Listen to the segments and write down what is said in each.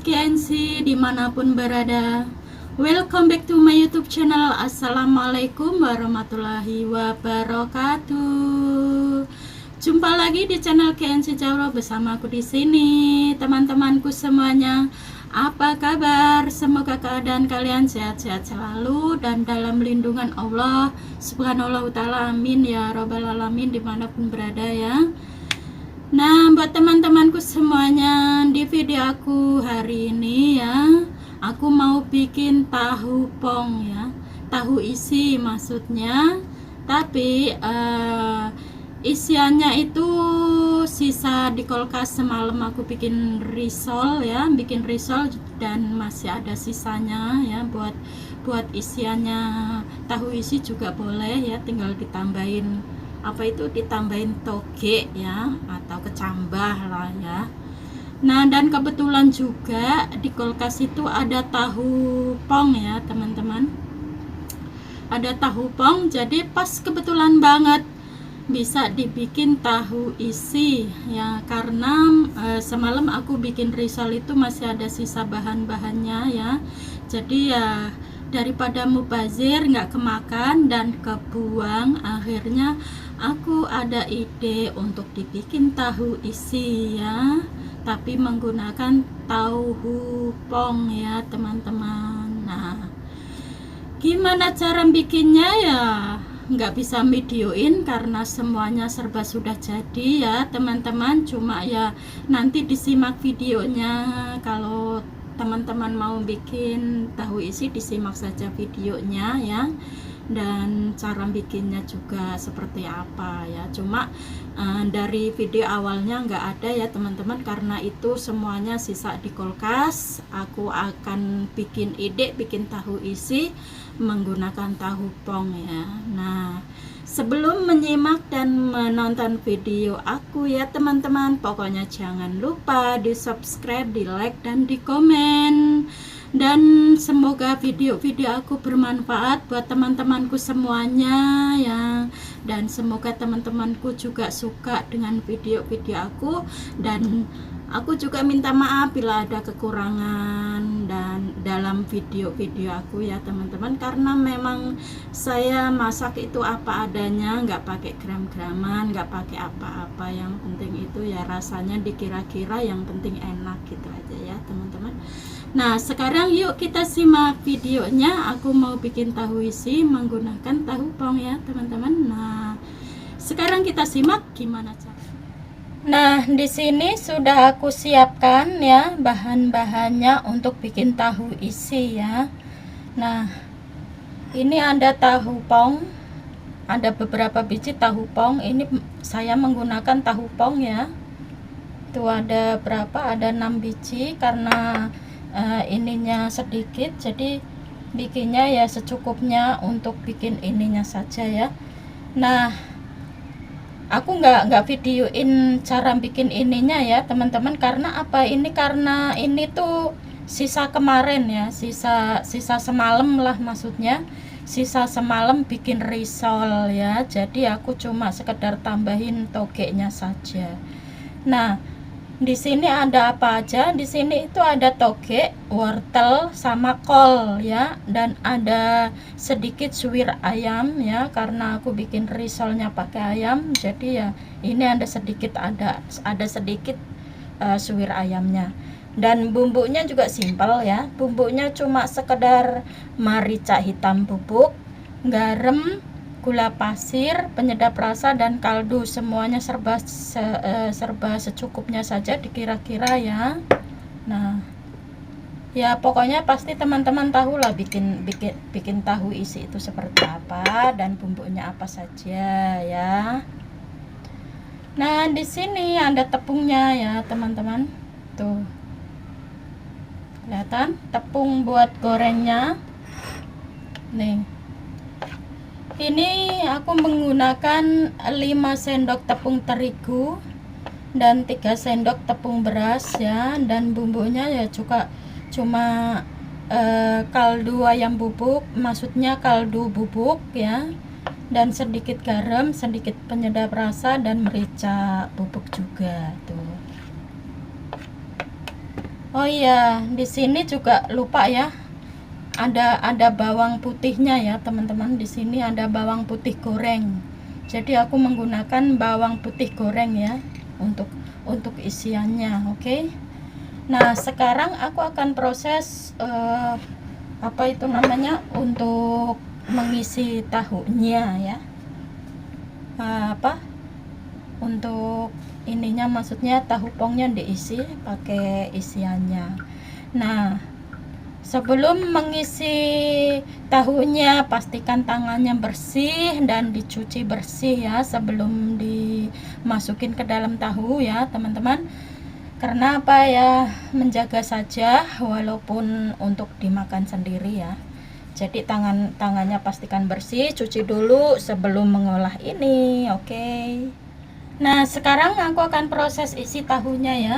Sobat KNC dimanapun berada, welcome back to my YouTube channel. Assalamualaikum warahmatullahi wabarakatuh. Jumpa lagi di channel KNC Jauro bersama aku di sini, teman-temanku semuanya. Apa kabar? Semoga keadaan kalian sehat-sehat selalu dan dalam lindungan Allah Subhanahu wa ta'ala. Amin ya rabbal alamin, dimanapun berada ya. Nah, buat teman-temanku semuanya, di video aku hari ini ya, aku mau bikin tahu pong ya, tahu isi maksudnya. Tapi isiannya itu sisa di kulkas semalam aku bikin risol ya, dan masih ada sisanya ya, buat isiannya tahu isi juga boleh ya, tinggal ditambahin ditambahin toge ya, atau kecambah lah ya. Nah, dan kebetulan juga di kulkas itu ada tahu pong ya teman-teman, ada tahu pong, jadi pas kebetulan banget bisa dibikin tahu isi ya, karena semalam aku bikin risol itu masih ada sisa bahan-bahannya ya, jadi ya daripada mubazir nggak kemakan dan kebuang, akhirnya aku ada ide untuk dibikin tahu isi ya, tapi menggunakan tahu pong ya teman-teman. Nah, gimana cara bikinnya ya nggak bisa videoin karena semuanya serba sudah jadi ya teman-teman, cuma ya nanti disimak videonya. Kalau teman-teman mau bikin tahu isi, disimak saja videonya ya, dan cara bikinnya juga seperti apa ya. Cuma dari video awalnya nggak ada ya teman-teman, karena itu semuanya sisa di kulkas. Aku akan bikin tahu isi menggunakan tahu pong ya. Nah, sebelum menyimak dan menonton video aku ya teman-teman, pokoknya jangan lupa di subscribe, di like, dan di komen. Dan semoga video-video aku bermanfaat buat teman-temanku semuanya ya. Dan semoga teman-temanku juga suka dengan video-video aku. Dan aku juga minta maaf bila ada kekurangan dan dalam video-video aku ya teman-teman, karena memang saya masak itu apa adanya, nggak pakai gram-graman, nggak pakai apa-apa. Yang penting itu ya rasanya dikira-kira, yang penting enak gitu aja ya teman-teman. Nah, sekarang yuk kita simak videonya. Aku mau bikin tahu isi menggunakan tahu pong ya teman-teman. Nah, sekarang kita simak gimana cara. Nah, di sini sudah aku siapkan ya bahan-bahannya untuk bikin tahu isi ya. Nah, ini ada tahu pong, ada beberapa biji tahu pong. Ini saya menggunakan tahu pong ya. Itu ada berapa? Ada 6 biji, karena ininya sedikit, jadi bikinnya ya secukupnya untuk bikin ininya saja ya. Nah, aku nggak videoin cara bikin ininya ya teman-teman, karena apa, karena ini tuh sisa kemarin ya, sisa semalam lah, maksudnya sisa semalam bikin risol ya, jadi aku cuma sekedar tambahin togenya saja. Nah, di sini ada apa aja? Di sini itu ada toge, wortel, sama kol ya, dan ada sedikit suwir ayam ya, karena aku bikin risolnya pakai ayam, jadi ya ini ada sedikit suwir ayamnya. Dan bumbunya juga simpel ya, bumbunya cuma sekedar merica hitam bubuk, garam, gula pasir, penyedap rasa, dan kaldu. Semuanya serba secukupnya saja dikira-kira ya. Nah, ya pokoknya pasti teman-teman tahu lah bikin tahu isi itu seperti apa dan bumbunya apa saja ya. Nah, di sini ada tepungnya ya teman-teman, tuh kelihatan tepung buat gorengnya nih. Ini aku menggunakan 5 sendok tepung terigu dan 3 sendok tepung beras ya, dan bumbunya ya juga cuma kaldu ayam bubuk, maksudnya kaldu bubuk ya, dan sedikit garam, sedikit penyedap rasa, dan merica bubuk juga tuh. Oh iya, di sini juga lupa ya. Ada bawang putihnya ya, teman-teman. Di sini ada bawang putih goreng. Jadi aku menggunakan bawang putih goreng ya untuk isiannya, oke. Nah, sekarang aku akan proses apa itu namanya untuk mengisi tahunya ya. Apa? Untuk ininya maksudnya tahu pongnya diisi pakai isiannya. Nah, sebelum mengisi tahunya pastikan tangannya bersih dan dicuci bersih ya sebelum dimasukin ke dalam tahu ya teman-teman. Karena apa ya, menjaga saja walaupun untuk dimakan sendiri ya. Jadi tangannya pastikan bersih, cuci dulu sebelum mengolah ini, oke. Nah, sekarang aku akan proses isi tahunya ya.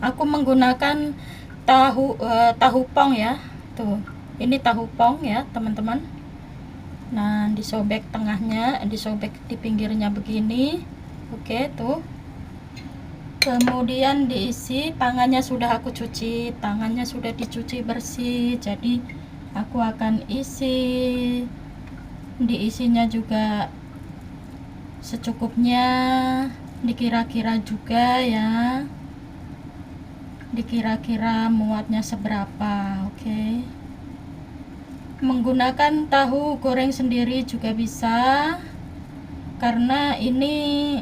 Aku menggunakan tahu pong ya. Tuh, ini tahu pong ya, teman-teman. Nah, disobek tengahnya, disobek di pinggirnya begini. Oke, tuh. Kemudian diisi, tangannya sudah aku cuci, tangannya sudah dicuci bersih. Jadi, aku akan isi. Diisinya juga secukupnya, dikira-kira juga ya, dikira-kira muatnya seberapa, oke. Menggunakan tahu goreng sendiri juga bisa, karena ini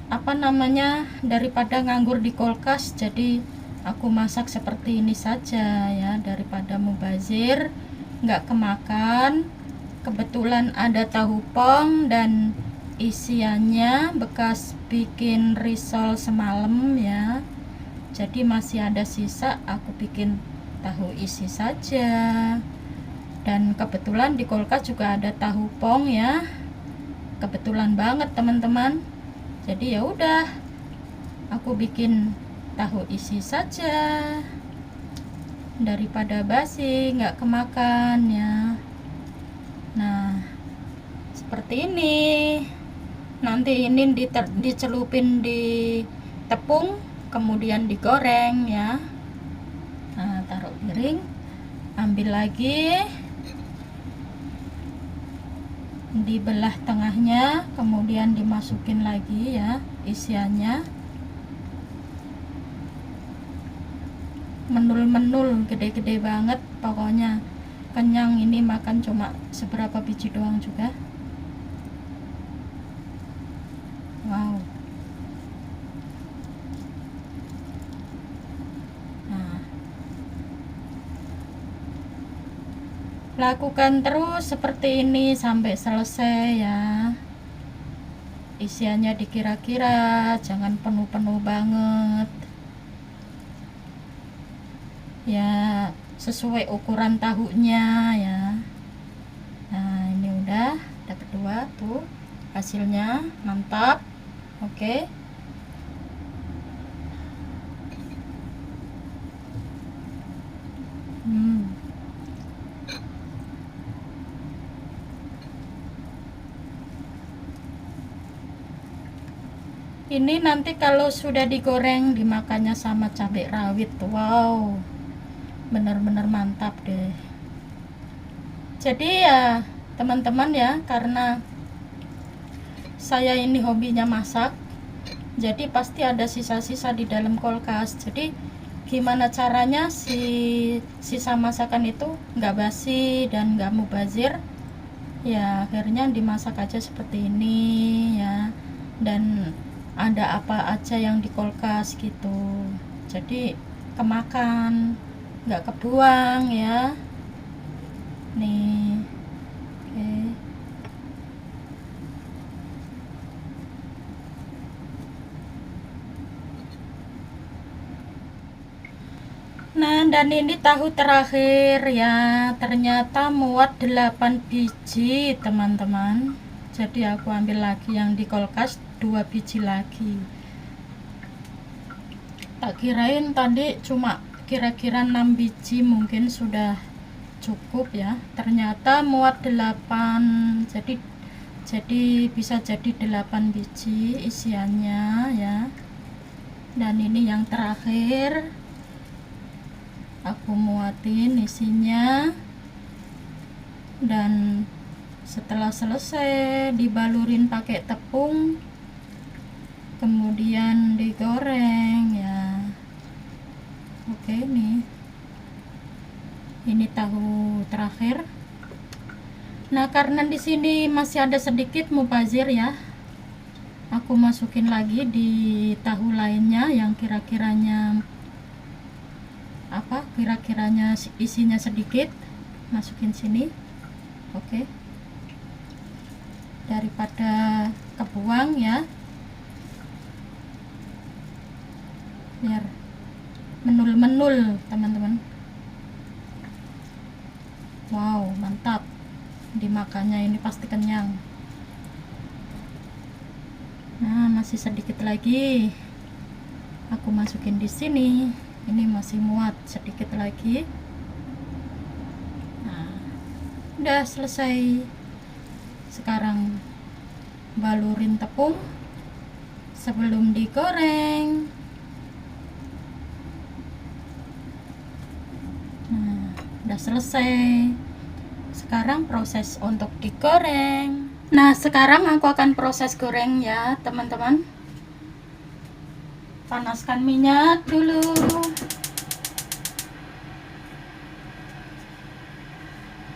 apa namanya, daripada nganggur di kulkas, jadi aku masak seperti ini saja ya, daripada mubazir nggak kemakan. Kebetulan ada tahu pong dan isiannya bekas bikin risol semalam ya, jadi masih ada sisa, aku bikin tahu isi saja. Dan kebetulan di kulkas juga ada tahu pong ya, kebetulan banget teman-teman. Jadi ya udah, aku bikin tahu isi saja daripada basi nggak kemakan ya. Nah, seperti ini. Nanti ini dicelupin di tepung, kemudian digoreng ya. Nah, taruh piring, ambil lagi, dibelah tengahnya, kemudian dimasukin lagi ya isiannya. Menul-menul, gede-gede banget pokoknya. Kenyang, ini makan cuma seberapa biji doang juga. Wow. Nah, lakukan terus seperti ini sampai selesai ya. Isiannya dikira-kira, jangan penuh-penuh banget ya, sesuai ukuran tahunya ya. Nah, ini udah dapat 2 tuh, hasilnya mantap, oke. Ini nanti kalau sudah digoreng dimakannya sama cabai rawit, wow, bener-bener mantap deh. Jadi ya teman-teman ya, karena saya ini hobinya masak, jadi pasti ada sisa-sisa di dalam kulkas. Jadi gimana caranya sisa masakan itu nggak basi dan nggak mubazir ya, akhirnya dimasak aja seperti ini ya. Dan ada apa aja yang di kulkas gitu, jadi kemakan, nggak kebuang ya. Nih, oke. Nah, dan ini tahu terakhir ya, ternyata muat 8 biji teman-teman. Jadi aku ambil lagi yang di kulkas 2 biji lagi. Tak kirain tadi cuma kira-kira 6 biji mungkin sudah cukup ya, ternyata muat 8. Jadi bisa jadi 8 biji isiannya ya. Dan ini yang terakhir, aku muatin isinya, dan setelah selesai dibalurin pakai tepung, kemudian digoreng ya. Oke, nih ini tahu terakhir. Nah, karena di sini masih ada sedikit mubazir ya, aku masukin lagi di tahu lainnya yang kira-kiranya isinya sedikit, masukin sini. Oke, daripada kebuang ya, biar menul-menul teman-teman. Wow, mantap, dimakannya ini pasti kenyang. Nah, masih sedikit lagi aku masukin di sini. Ini masih muat, sedikit lagi. Nah, udah selesai. Sekarang balurin tepung sebelum digoreng. Nah, udah selesai. Sekarang proses untuk digoreng. Nah, sekarang aku akan proses goreng ya teman-teman. Panaskan minyak dulu.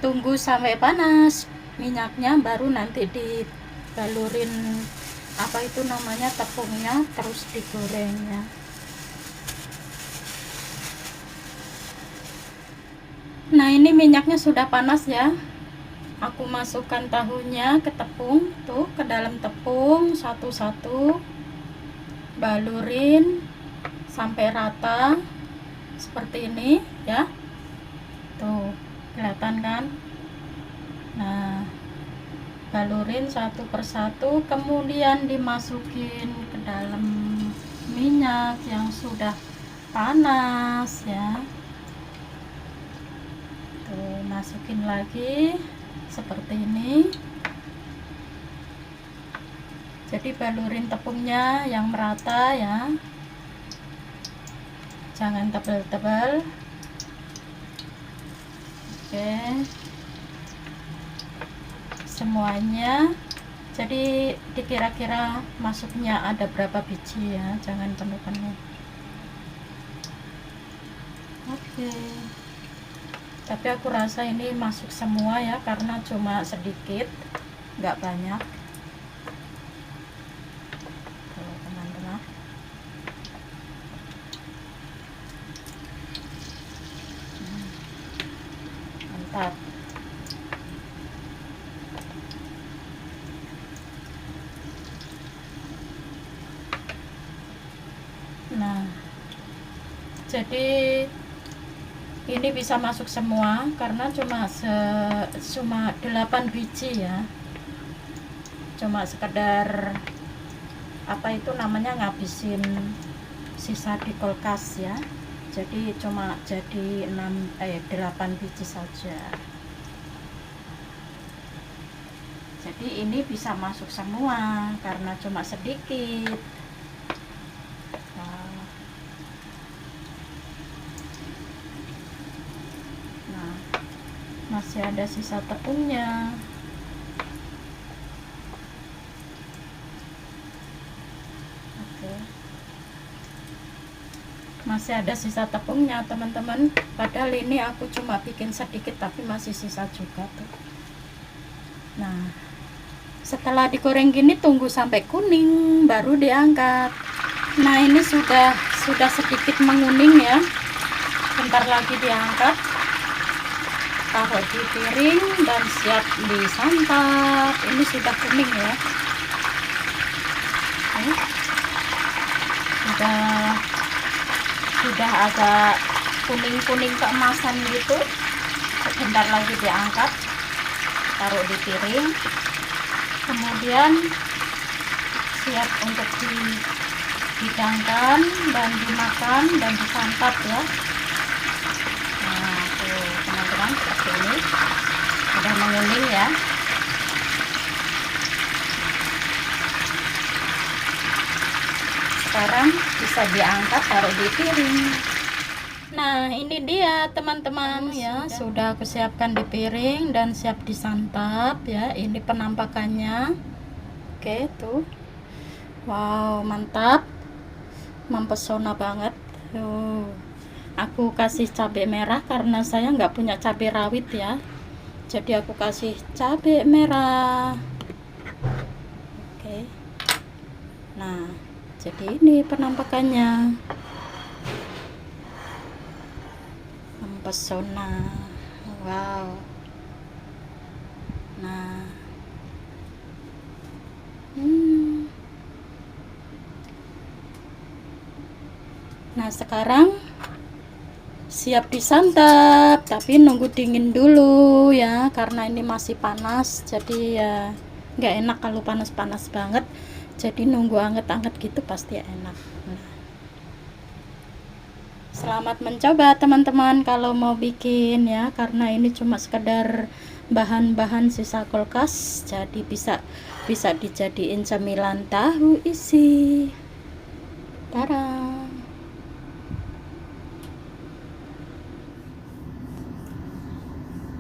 Tunggu sampai panas minyaknya, baru nanti dibalurin tepungnya, terus digoreng ya. Nah, ini minyaknya sudah panas ya. Aku masukkan tahunya ke tepung, tuh ke dalam tepung satu-satu, balurin sampai rata seperti ini ya. Tuh, kelihatan kan? Nah, balurin satu persatu, kemudian dimasukin ke dalam minyak yang sudah panas ya. Tuh, masukin lagi seperti ini. Jadi balurin tepungnya yang merata ya, jangan tebal-tebal. Oke, semuanya. Jadi dikira-kira masuknya ada berapa biji ya, jangan penuh-penuh. Oke, tapi aku rasa ini masuk semua ya, karena cuma sedikit, nggak banyak. Tuh, teman-teman. Mantap. Nah, jadi ini bisa masuk semua karena cuma 8 biji ya, cuma sekedar ngabisin sisa di kulkas ya. Jadi cuma jadi 8 biji saja. Jadi ini bisa masuk semua karena cuma sedikit. Masih ada sisa tepungnya. Oke, masih ada sisa tepungnya teman-teman, padahal ini aku cuma bikin sedikit tapi masih sisa juga tuh. Nah, setelah digoreng gini tunggu sampai kuning baru diangkat. Nah, ini sudah sedikit menguning ya, bentar lagi diangkat, taruh di piring dan siap disantap. Ini sudah kuning ya, sudah agak kuning-kuning keemasan gitu. Sebentar lagi diangkat, taruh di piring, kemudian siap untuk dihidangkan dan dimakan dan disantap ya. Nah, tuh teman-teman, seperti ini sudah menguning ya. Sekarang bisa diangkat, taruh di piring. Nah, ini dia teman-teman ya, sudah aku siapkan di piring dan siap disantap ya. Ini penampakannya. Oke, tuh. Wow, mantap. Mempesona banget. Tuh. Aku kasih cabai merah karena saya nggak punya cabai rawit ya. Jadi aku kasih cabai merah. Oke. Nah, jadi ini penampakannya. Mempesona. Wow. Nah. Nah, sekarang siap disantap, tapi nunggu dingin dulu ya, karena ini masih panas. Jadi ya nggak enak kalau panas-panas banget. Jadi nunggu anget-anget gitu pasti enak. Nah, selamat mencoba teman-teman kalau mau bikin ya, karena ini cuma sekedar bahan-bahan sisa kulkas, jadi bisa dijadiin cemilan tahu isi. Tada.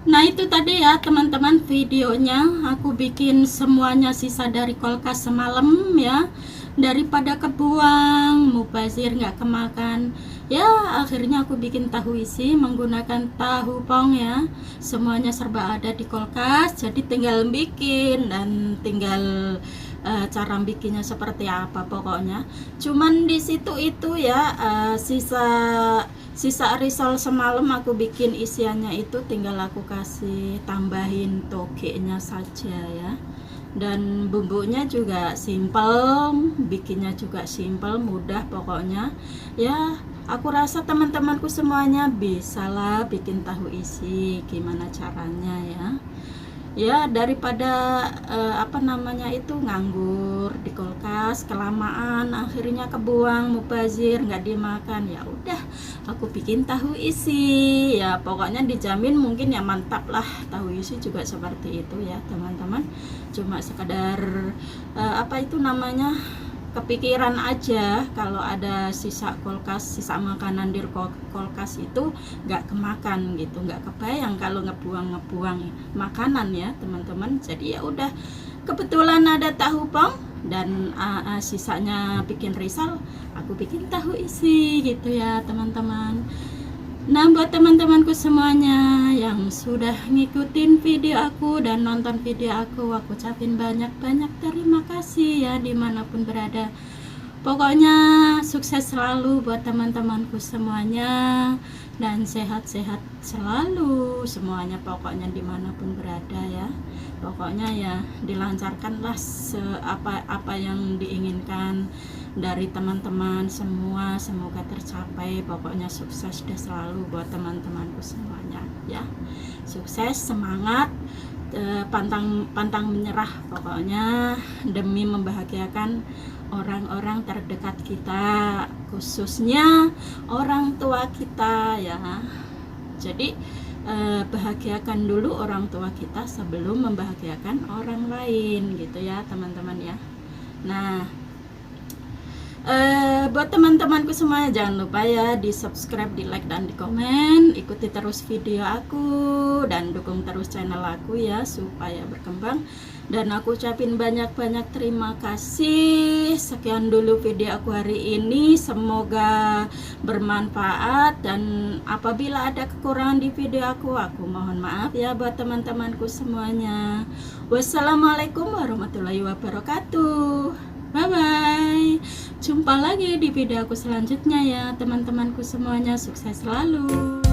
Nah, itu tadi ya teman-teman videonya, aku bikin semuanya sisa dari kulkas semalam ya, daripada kebuang mubazir nggak kemakan ya. Akhirnya aku bikin tahu isi menggunakan tahu pong ya, semuanya serba ada di kulkas, jadi tinggal bikin dan tinggal cara bikinnya seperti apa. Pokoknya cuman di situ itu ya, sisa risol semalam aku bikin isiannya itu tinggal aku kasih tambahin togenya saja ya, dan bumbunya juga simple, bikinnya juga simple, mudah pokoknya ya. Aku rasa teman-temanku semuanya bisalah bikin tahu isi, gimana caranya ya, daripada nganggur di kulkas kelamaan akhirnya kebuang mubazir nggak dimakan. Ya udah, aku bikin tahu isi ya, pokoknya dijamin mungkin ya mantap lah. Tahu isi juga seperti itu ya teman-teman, cuma sekadar kepikiran aja kalau ada sisa kulkas, sisa makanan di kulkas itu nggak kemakan gitu, nggak kebayang kalau ngebuang makanan ya teman-teman. Jadi ya udah, kebetulan ada tahu pong dan sisanya bikin risol, aku bikin tahu isi gitu ya teman-teman. Nah, buat teman-temanku semuanya yang sudah ngikutin video aku dan nonton video aku ucapin banyak-banyak terima kasih ya dimanapun berada. Pokoknya sukses selalu buat teman-temanku semuanya, dan sehat-sehat selalu semuanya, pokoknya dimanapun berada ya. Pokoknya ya dilancarkanlah apa yang diinginkan dari teman-teman semua, semoga tercapai. Pokoknya sukses deh selalu buat teman-temanku semuanya ya. Sukses, semangat, pantang menyerah pokoknya, demi membahagiakan orang-orang terdekat kita, khususnya orang tua kita ya. Jadi bahagiakan dulu orang tua kita sebelum membahagiakan orang lain gitu ya teman-teman ya. Nah, buat teman-temanku semuanya jangan lupa ya di subscribe, di like, dan di komen. Ikuti terus video aku dan dukung terus channel aku ya supaya berkembang. Dan aku ucapin banyak-banyak terima kasih. Sekian dulu video aku hari ini, semoga bermanfaat, dan apabila ada kekurangan di video aku mohon maaf ya buat teman-temanku semuanya. Wassalamualaikum warahmatullahi wabarakatuh. Bye bye. Jumpa lagi di video aku selanjutnya ya teman-temanku semuanya. Sukses selalu.